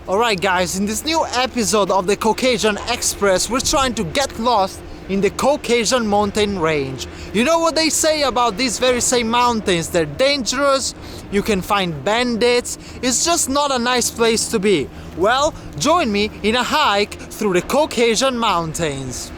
Alright guys, in this new episode of the Caucasian Express, we're trying to get lost in the Caucasian mountain range. You know what they say about these very same mountains? They're dangerous, you can find bandits, it's just not a nice place to be. Well, join me in a hike through the Caucasian mountains.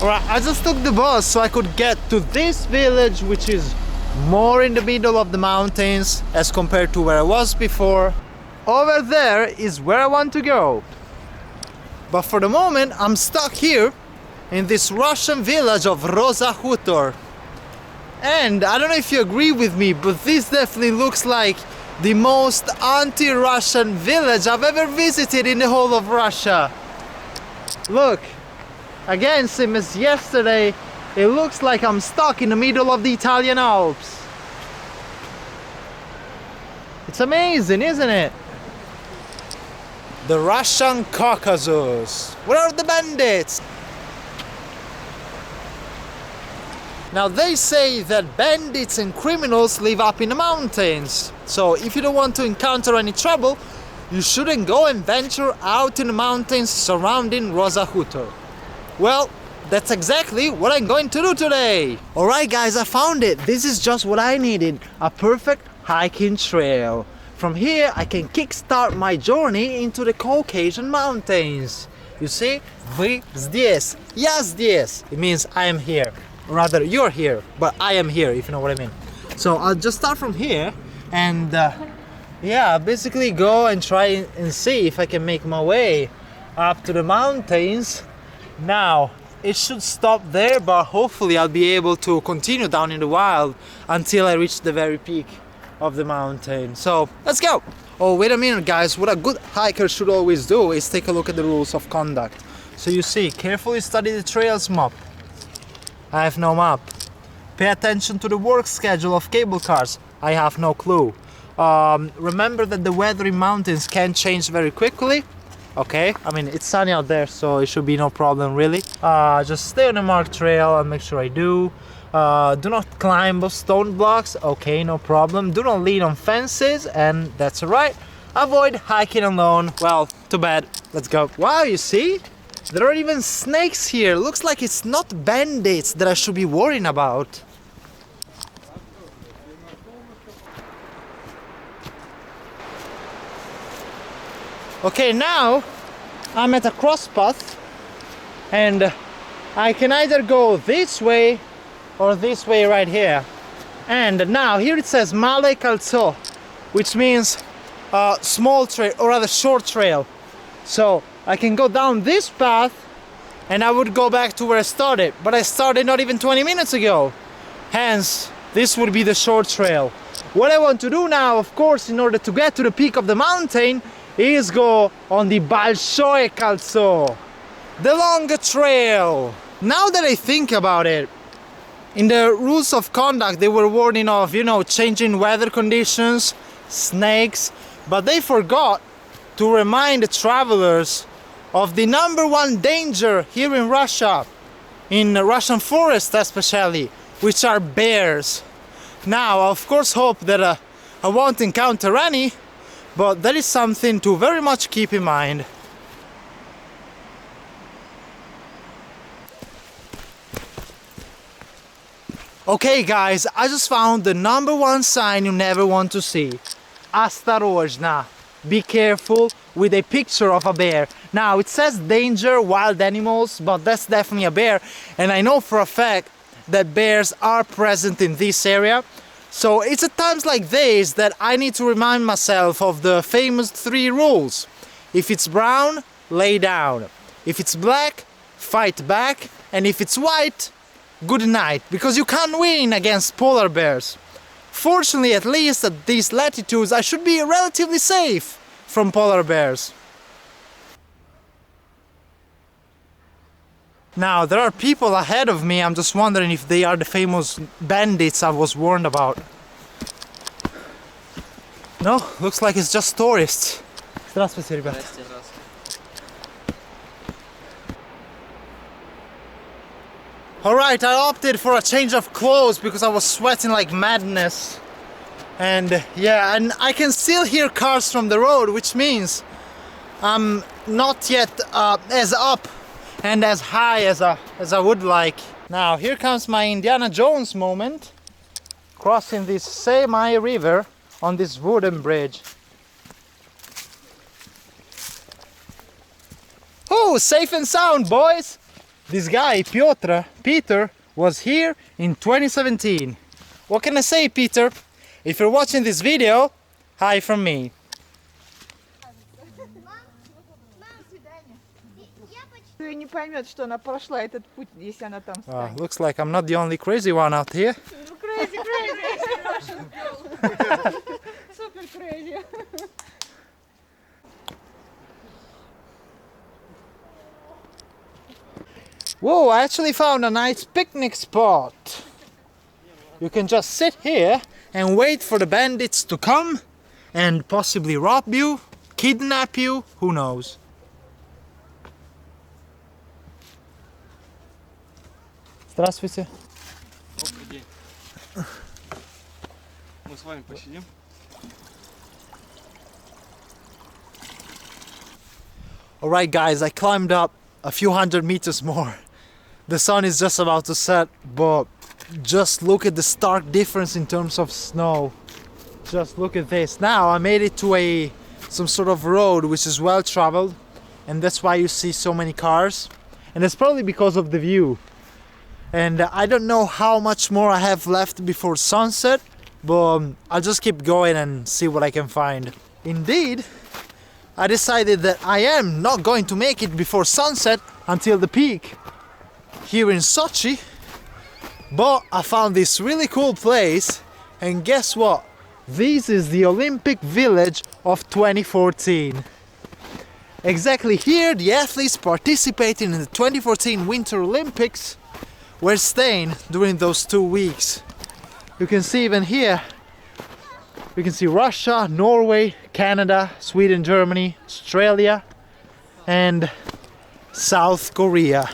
Alright, I just took the bus so I could get to this village, which is more in the middle of the mountains as compared to where I was before. Over there is where I want to go. But for the moment, I'm stuck here in this Russian village of Roza Hutor. And I don't know if you agree with me, but this definitely looks like the most anti-Russian village I've ever visited in the whole of Russia. Look. Again, same as yesterday, it looks like I'm stuck in the middle of the Italian Alps. It's amazing, isn't it? The Russian Caucasus. Where are the bandits? Now they say that bandits and criminals live up in the mountains. So if you don't want to encounter any trouble, you shouldn't go and venture out in the mountains surrounding Roza Hutor. Well, that's exactly what I'm going to do today. Alright guys, I found it. This is just what I needed. A perfect hiking trail. From here, I can kickstart my journey into the Caucasian mountains. You see? Вы здесь. Я здесь. It means I am here. Rather, you're here, but I am here, if you know what I mean. So I'll just start from here and yeah, basically go and try and see if I can make my way up to the mountains. Now, it should stop there, but hopefully I'll be able to continue down in the wild until I reach the very peak of the mountain. So, let's go! Oh, wait a minute guys, what a good hiker should always do is take a look at the rules of conduct. So you see, carefully study the trails map. I have no map. Pay attention to the work schedule of cable cars. I have no clue. Remember that the weather in mountains can change very quickly. Okay, I mean it's sunny out there, so it should be no problem really. Just stay on the marked trail and make sure I do. Do not climb stone blocks. Okay, no problem. Do not lean on fences, and that's alright. Avoid hiking alone. Well, too bad. Let's go. Wow, you see? There are even snakes here. Looks like it's not bandits that I should be worrying about. Okay, now I'm at a crosspath and I can either go this way or this way right here. And now here it says Male Kaltso, which means small trail, or rather short trail. So I can go down this path and I would go back to where I started, but I started not even 20 minutes ago. Hence, this would be the short trail. What I want to do now, of course, in order to get to the peak of the mountain, is go on the Большое Kaltso, the longer trail. Now that I think about it, in the rules of conduct they were warning of, you know, changing weather conditions, snakes, but they forgot to remind the travelers of the #1 danger here in Russia, in the Russian forest especially, which are bears. Now, I of course hope that I won't encounter any, but that is something to very much keep in mind. Okay guys, I just found the #1 sign you never want to see. Осторожно. Be careful, with a picture of a bear. Now it says danger, wild animals, but that's definitely a bear, and I know for a fact that bears are present in this area. So it's at times like these that I need to remind myself of the famous 3 rules. If it's brown, lay down. If it's black, fight back. And if it's white, good night. Because you can't win against polar bears. Fortunately, at least at these latitudes, I should be relatively safe from polar bears. Now, there are people ahead of me. I'm just wondering if they are the famous bandits I was warned about. No, looks like it's just tourists. Здравствуйте, ребята. Alright, I opted for a change of clothes because I was sweating like madness. And yeah, and I can still hear cars from the road, which means I'm not yet as up and as high as I would like. Now here comes my Indiana Jones moment, crossing this semi river on this wooden bridge. Oh, safe and sound, boys! This guy, Peter, was here in 2017. What can I say, Peter? If you're watching this video, hi from me. Не поймет, что она прошла этот путь, если она там стоит. Looks like I'm not the only crazy one out here. Crazy, super crazy. Whoa, I actually found a nice picnic spot. You can just sit here and wait for the bandits to come and possibly rob you, kidnap you, who knows. Здравствуйте. Добрый день. Мы с вами посидим. Alright guys, I climbed up a few hundred meters more. The sun is just about to set, but just look at the stark difference in terms of snow. Just look at this. Now I made it to some sort of road which is well traveled, and that's why you see so many cars. And it's probably because of the view. And I don't know how much more I have left before sunset, but I'll just keep going and see what I can find. Indeed, I decided that I am not going to make it before sunset until the peak here in Sochi, but I found this really cool place, and guess what? This is the Olympic Village of 2014. Exactly here, the athletes participating in the 2014 Winter Olympics were staying during those 2 weeks. You can see even here, you can see Russia, Norway, Canada, Sweden, Germany, Australia, and South Korea.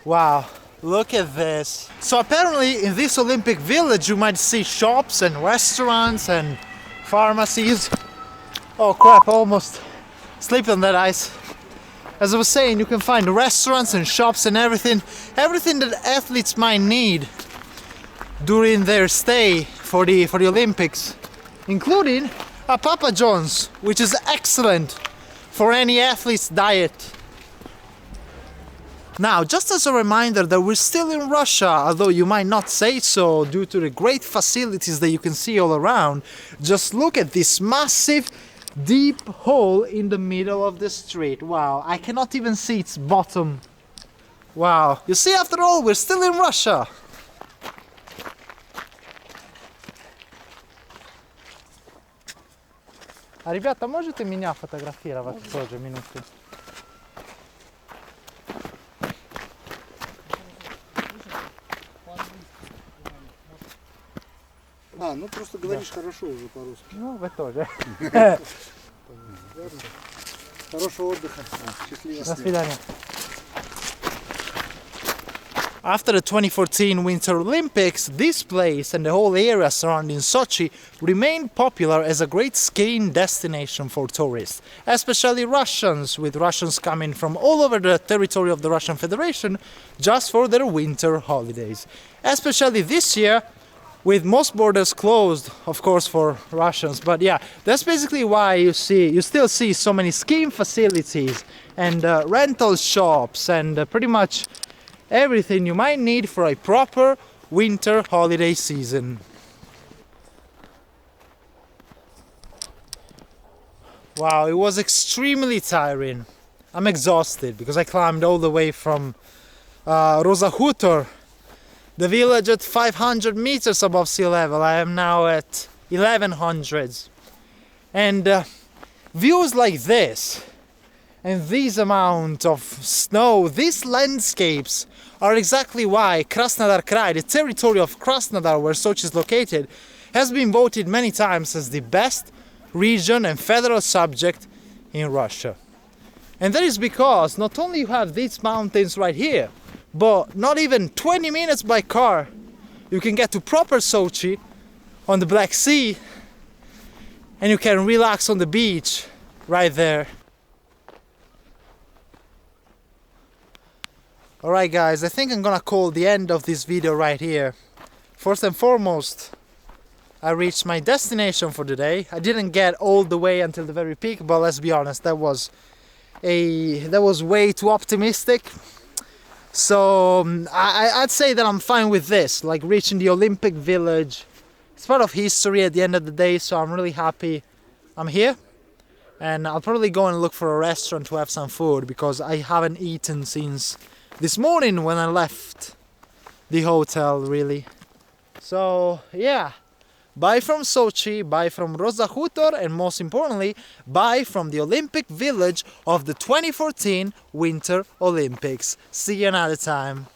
Wow, look at this. So apparently in this Olympic village you might see shops and restaurants and pharmacies. Oh crap, I almost slipped on that ice. As I was saying, you can find restaurants and shops and everything that athletes might need during their stay for the Olympics, including a Papa John's, which is excellent for any athlete's diet. Now, just as a reminder that we're still in Russia, although you might not say so due to the great facilities that you can see all around, just look at this massive deep hole in the middle of the street. Wow, I cannot even see its bottom. Wow, you see, after all, we're still in Russia. А ребята, можете меня фотографировать тоже минутку? Ну просто говоришь хорошо уже по-русски. Ну, вы тоже. Хорошего отдыха. Счастливо. До свидания. After the 2014 Winter Olympics, this place and the whole area surrounding Sochi remained popular as a great skiing destination for tourists, especially Russians, with Russians coming from all over the territory of the Russian Federation just for their winter holidays. Especially this year, with most borders closed, of course, for Russians. But yeah, that's basically why you still see so many skiing facilities and rental shops and pretty much everything you might need for a proper winter holiday season. Wow, it was extremely tiring. I'm exhausted because I climbed all the way from Rosa, the village at 500 meters above sea level. I am now at 1100. And views like this and this amount of snow, these landscapes are exactly why Krasnodarskij Kraj, the territory of Krasnodar where Sochi is located, has been voted many times as the best region and federal subject in Russia. And that is because not only you have these mountains right here, but not even 20 minutes by car you can get to proper Sochi on the Black Sea, and you can relax on the beach right there. Alright guys, I think I'm gonna call the end of this video right here. First and foremost, I reached my destination for the day. I didn't get all the way until the very peak, but let's be honest, that was way too optimistic. So I'd say that I'm fine with this, like reaching the Olympic Village. It's part of history at the end of the day, so I'm really happy I'm here. And I'll probably go and look for a restaurant to have some food, because I haven't eaten since this morning when I left the hotel, really. So yeah, bye from Sochi, bye from Roza Hutor, and most importantly, bye from the Olympic Village of the 2014 Winter Olympics. See you another time.